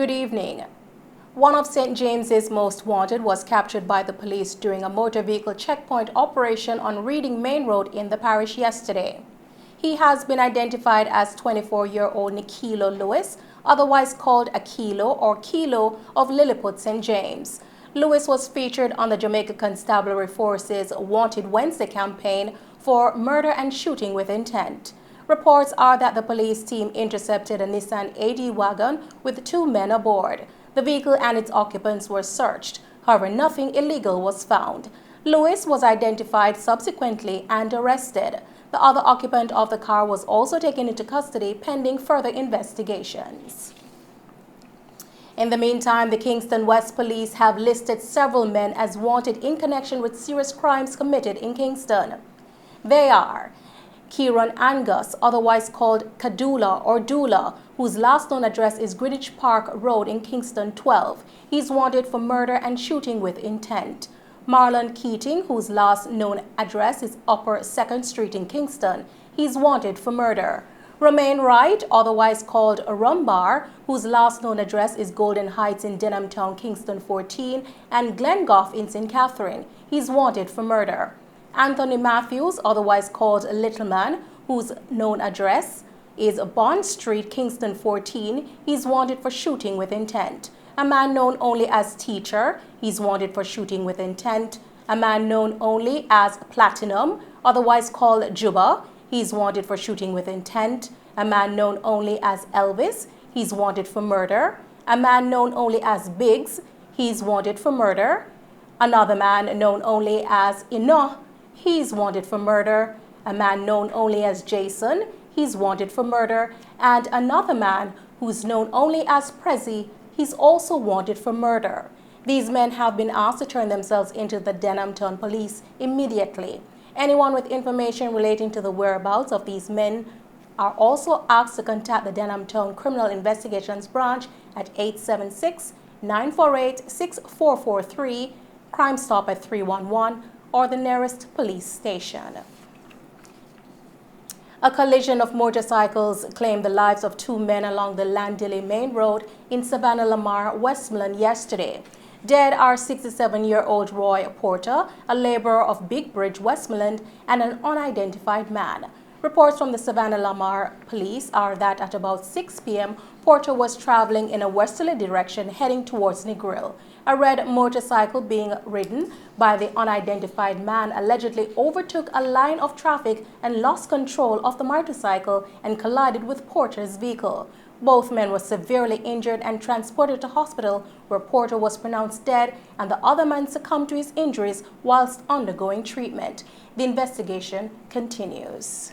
Good evening. One of St. James's most wanted was captured by the police during a motor vehicle checkpoint operation on Reading Main Road in the parish yesterday. He has been identified as 24-year-old Nikilo Lewis, otherwise called Akilo or Kilo of Lilliput, St. James. Lewis was featured on the Jamaica Constabulary Force's Wanted Wednesday campaign for murder and shooting with intent. Reports are that the police team intercepted a Nissan AD wagon with 2 men aboard. The vehicle and its occupants were searched. However, nothing illegal was found. Lewis was identified subsequently and arrested. The other occupant of the car was also taken into custody pending further investigations. In the meantime, the Kingston West Police have listed several men as wanted in connection with serious crimes committed in Kingston. They are Kieran Angus, otherwise called Kadula or Dula, whose last known address is Greenwich Park Road in Kingston 12. He's wanted for murder and shooting with intent. Marlon Keating, whose last known address is Upper 2nd Street in Kingston. He's wanted for murder. Romain Wright, otherwise called Rumbar, whose last known address is Golden Heights in Denham Town, Kingston 14, and Glengoff in St. Catherine. He's wanted for murder. Anthony Matthews, otherwise called Little Man, whose known address is Bond Street, Kingston 14. He's wanted for shooting with intent. A man known only as Teacher, he's wanted for shooting with intent. A man known only as Platinum, otherwise called Juba, he's wanted for shooting with intent. A man known only as Elvis, he's wanted for murder. A man known only as Biggs, he's wanted for murder. Another man known only as Ino, he's wanted for murder. A man known only as Jason, he's wanted for murder. And another man who's known only as Prezi, he's also wanted for murder. These men have been asked to turn themselves into the Denham Town Police immediately. Anyone with information relating to the whereabouts of these men are also asked to contact the Denham Town Criminal Investigations Branch at 876-948-6443, Crime Stop at 311, or the nearest police station. A collision of motorcycles claimed the lives of 2 men along the Landilly Main Road in Savannah Lamar, Westmoreland yesterday. Dead are 67-year-old Roy Porter, a laborer of Big Bridge, Westmoreland, and an unidentified man. Reports from the Savannah Lamar police are that at about 6 p.m., Porter was traveling in a westerly direction heading towards Negril. A red motorcycle being ridden by the unidentified man allegedly overtook a line of traffic and lost control of the motorcycle and collided with Porter's vehicle. Both men were severely injured and transported to hospital, where Porter was pronounced dead and the other man succumbed to his injuries whilst undergoing treatment. The investigation continues.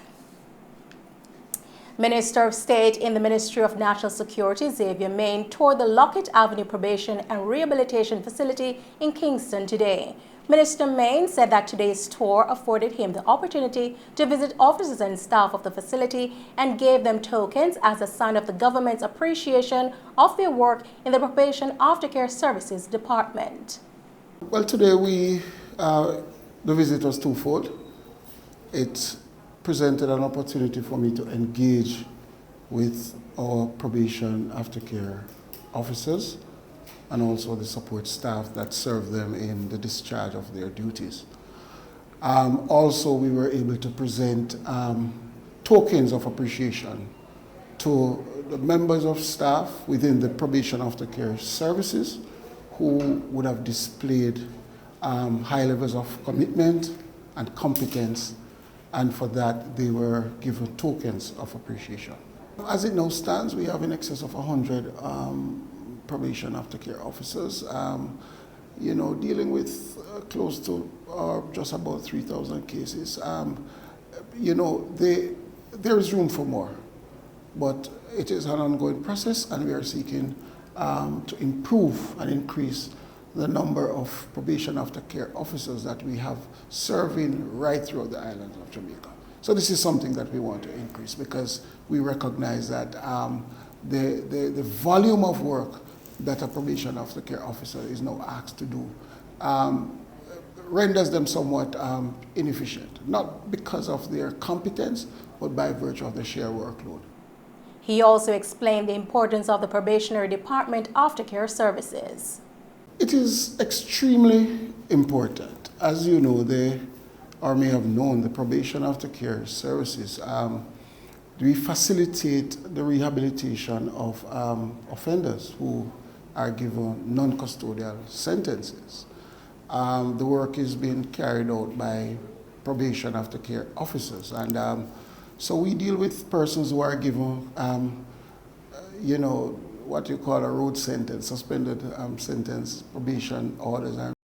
Minister of State in the Ministry of National Security, Xavier Main, toured the Lockett Avenue Probation and Rehabilitation Facility in Kingston today. Minister Main said that today's tour afforded him the opportunity to visit officers and staff of the facility and gave them tokens as a sign of the government's appreciation of their work in the Probation Aftercare Services Department. Well, today the visit was twofold. It presented an opportunity for me to engage with our probation aftercare officers and also the support staff that serve them in the discharge of their duties. Also, we were able to present tokens of appreciation to the members of staff within the probation aftercare services who would have displayed high levels of commitment and competence, and for that they were given tokens of appreciation. As it now stands, we have in excess of 100 probation aftercare officers, dealing with close to just about 3,000 cases. There is room for more, but it is an ongoing process, and we are seeking to improve and increase the number of probation aftercare officers that we have serving right throughout the island of Jamaica. So this is something that we want to increase because we recognize that the volume of work that a probation aftercare officer is now asked to do renders them somewhat inefficient, not because of their competence, but by virtue of the sheer workload. He also explained the importance of the probationary department aftercare services. It is extremely important. As you know, or may have known, the probation aftercare services, we facilitate the rehabilitation of offenders who are given non-custodial sentences. The work is being carried out by probation aftercare officers, and so we deal with persons who are given, what you call a road sentence, suspended sentence, probation orders, and